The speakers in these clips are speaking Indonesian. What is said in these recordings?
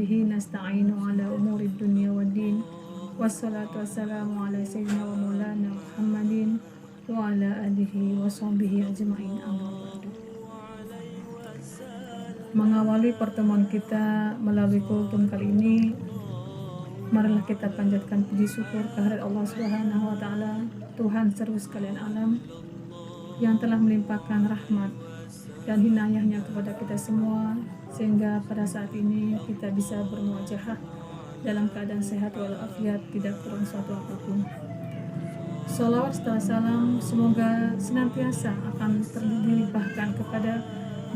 bihi nasta'inu ala umuri dunya waddin. Wassalatu wassalamu ala sayyidina wa maulana Muhammadin wa ala alihi wa sahbihi ajma'in, amma ba'du. Mengawali pertemuan kita melalui kultum kali ini, marilah kita panjatkan puji syukur kehadirat Allah Subhanahu wa taala, Tuhan seru sekalian alam, yang telah melimpahkan rahmat dan hinayahnya kepada kita semua, sehingga pada saat ini kita bisa bermuajahah dalam keadaan sehat walafiat, tidak kurang suatu apapun. Salawat serta salam semoga senantiasa akan dilimpahkan kepada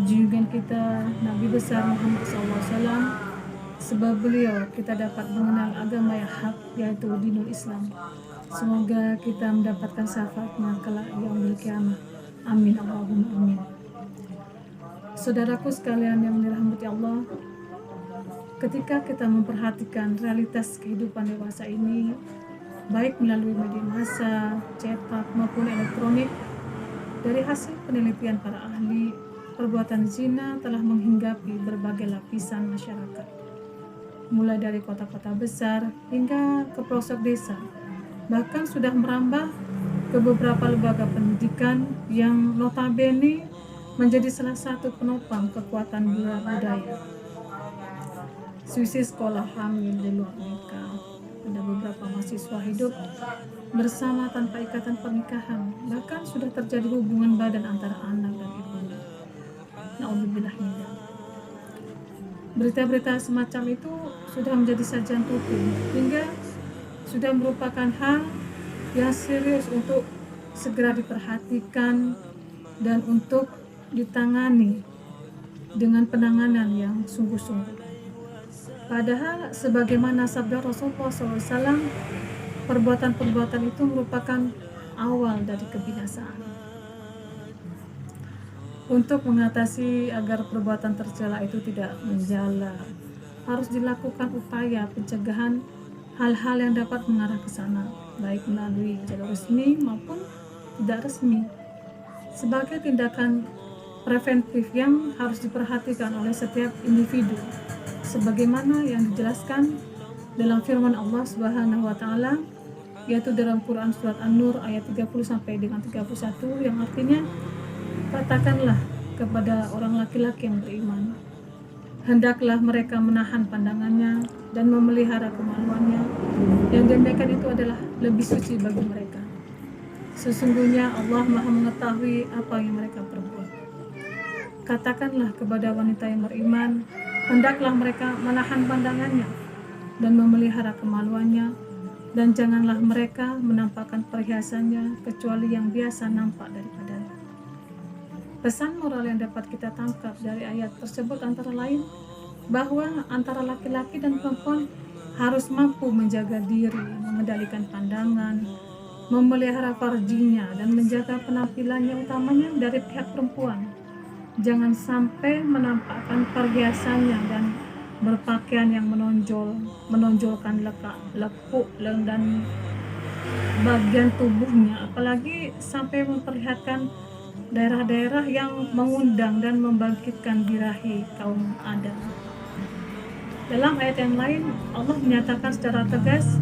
junjungan kita Nabi besar Muhammad SAW, sebab beliau kita dapat mengenal agama yang hak, yaitu dinul Islam. Semoga kita mendapatkan syafaatnya kelak yaumil qiyamah. Amin Allahumma amin. Saudaraku sekalian yang dirahmati Allah, ketika kita memperhatikan realitas kehidupan dewasa ini, baik melalui media massa, cetak maupun elektronik, dari hasil penelitian para ahli, perbuatan zina telah menghinggapi berbagai lapisan masyarakat, mulai dari kota-kota besar hingga ke pelosok desa, bahkan sudah merambah ke beberapa lembaga pendidikan yang notabene menjadi salah satu penopang kekuatan budaya. Sisi sekolah hamil di luar nikah, ada beberapa mahasiswa hidup bersama tanpa ikatan pernikahan, bahkan sudah terjadi hubungan badan antara anak dan ibunya. Na'udzubillah min dzalik. Berita-berita semacam itu sudah menjadi sajian rutin, hingga sudah merupakan hal yang serius untuk segera diperhatikan dan untuk ditangani dengan penanganan yang sungguh-sungguh. Padahal sebagaimana sabda Rasulullah SAW, perbuatan-perbuatan itu merupakan awal dari kebinasaan. Untuk mengatasi agar perbuatan tercela itu tidak menjalar, harus dilakukan upaya pencegahan hal-hal yang dapat mengarah ke sana, baik melalui jalur resmi maupun tidak resmi, sebagai tindakan preventif yang harus diperhatikan oleh setiap individu, sebagaimana yang dijelaskan dalam firman Allah Subhanahu wa taala, yaitu dalam Quran surat An-Nur ayat 30 sampai dengan 31, yang artinya, katakanlah kepada orang laki-laki yang beriman, hendaklah mereka menahan pandangannya dan memelihara kemaluannya, yang demikian itu adalah lebih suci bagi mereka. Sesungguhnya Allah Maha mengetahui apa yang mereka perbuat. Katakanlah kepada wanita yang beriman, hendaklah mereka menahan pandangannya dan memelihara kemaluannya, dan janganlah mereka menampakkan perhiasannya kecuali yang biasa nampak daripadanya. Pesan moral yang dapat kita tangkap dari ayat tersebut antara lain bahwa antara laki-laki dan perempuan harus mampu menjaga diri, mengendalikan pandangan, memelihara farjinya, dan menjaga penampilannya, utamanya dari pihak perempuan. Jangan sampai menampakkan perhiasannya dan berpakaian yang menonjolkan lekuk dan bagian tubuhnya, apalagi sampai memperlihatkan daerah-daerah yang mengundang dan membangkitkan birahi kaum Adam. Dalam ayat yang lain, Allah menyatakan secara tegas,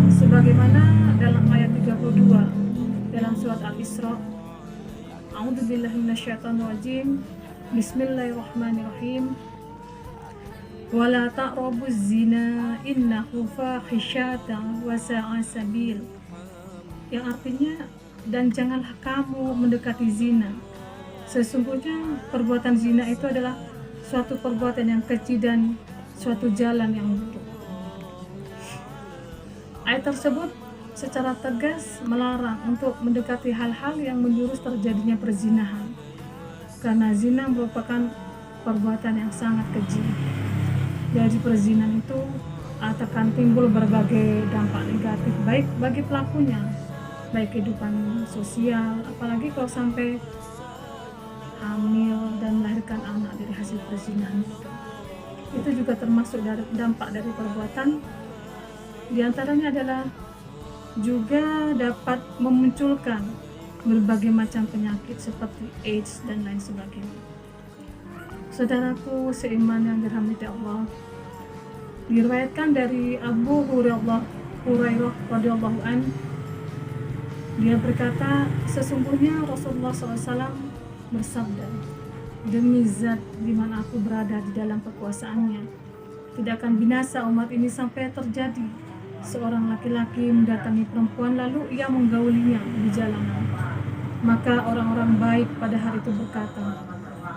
sebagaimana dalam ayat 32 dalam surat Al-Isra, A'udzubillahi minasyaitonir rajim. Bismillahirrahmanirrahim. Wala taqrabuz zina innahu fahisyatan wa sa'a sabil. Yang artinya, dan janganlah kamu mendekati zina. Sesungguhnya perbuatan zina itu adalah suatu perbuatan yang keji dan suatu jalan yang buruk. Ayat tersebut secara tegas melarang untuk mendekati hal-hal yang menjurus terjadinya perzinahan, karena zina merupakan perbuatan yang sangat keji. Dari perzinahan itu akan timbul berbagai dampak negatif, baik bagi pelakunya, baik kehidupan sosial, apalagi kalau sampai hamil dan melahirkan anak dari hasil perzinahan itu juga termasuk dari dampak dari perbuatan. Di antaranya adalah juga dapat memunculkan berbagai macam penyakit seperti AIDS dan lain sebagainya. Saudaraku seiman yang dirahmati Allah, Diriwayatkan dari Abu Hurairah radhiyallahu an, dia berkata, sesungguhnya Rasulullah SAW bersabda, demi zat di mana aku berada di dalam kekuasaannya, tidak akan binasa umat ini sampai terjadi seorang laki-laki mendatangi perempuan lalu ia menggaulinya di jalanan. Maka orang-orang baik pada hari itu berkata,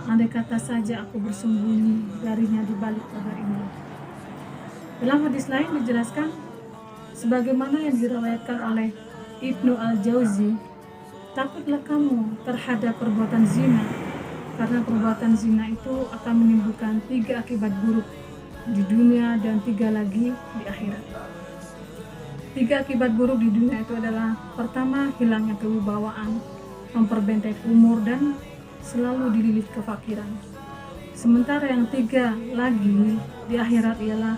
andai kata saja aku bersembunyi darinya di balik pagar ini. Dalam hadis lain dijelaskan, sebagaimana yang diriwayatkan oleh Ibnu Al-Jauzi, takutlah kamu terhadap perbuatan zina, karena perbuatan zina itu akan menimbulkan 3 akibat buruk di dunia dan 3 lagi di akhirat. 3 akibat buruk di dunia itu adalah, pertama, hilangnya kewibawaan, memperbentek umur, dan selalu dililit kefakiran. Sementara yang 3 lagi di akhirat ialah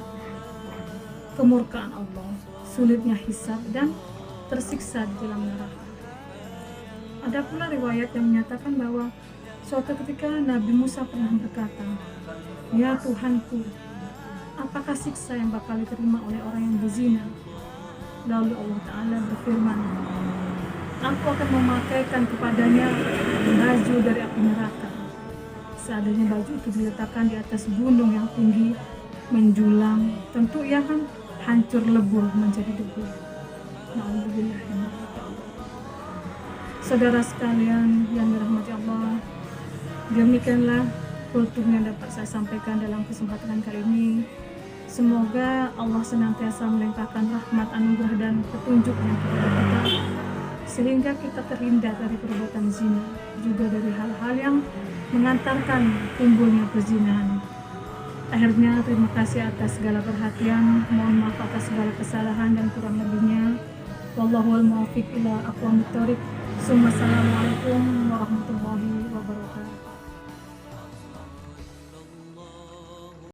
kemurkaan Allah, sulitnya hisab, dan tersiksa di dalam neraka. Ada pula riwayat yang menyatakan bahwa suatu ketika Nabi Musa pernah berkata, ya Tuhanku, apakah siksa yang bakal diterima oleh orang yang berzina? Lalu Allah Ta'ala berfirman, aku akan memakaikan kepadanya baju dari api neraka. Seadanya baju itu diletakkan di atas gunung yang tinggi, menjulang, tentu ia akan hancur lebur menjadi debu. Na'udzubillah. Saudara sekalian yang dirahmati Allah, demikianlah kultum yang dapat saya sampaikan dalam kesempatan kali ini. Semoga Allah senantiasa melimpahkan rahmat, anugerah, dan petunjuknya kepada kita, sehingga kita terhindar dari perbuatan zina, juga dari hal-hal yang mengantarkan timbulnya perzinahan. Akhirnya, terima kasih atas segala perhatian, mohon maaf atas segala kesalahan dan kurang lebihnya. Wallahul muwaffiq ila aqwamit thoriq. Assalamualaikum warahmatullahi wabarakatuh.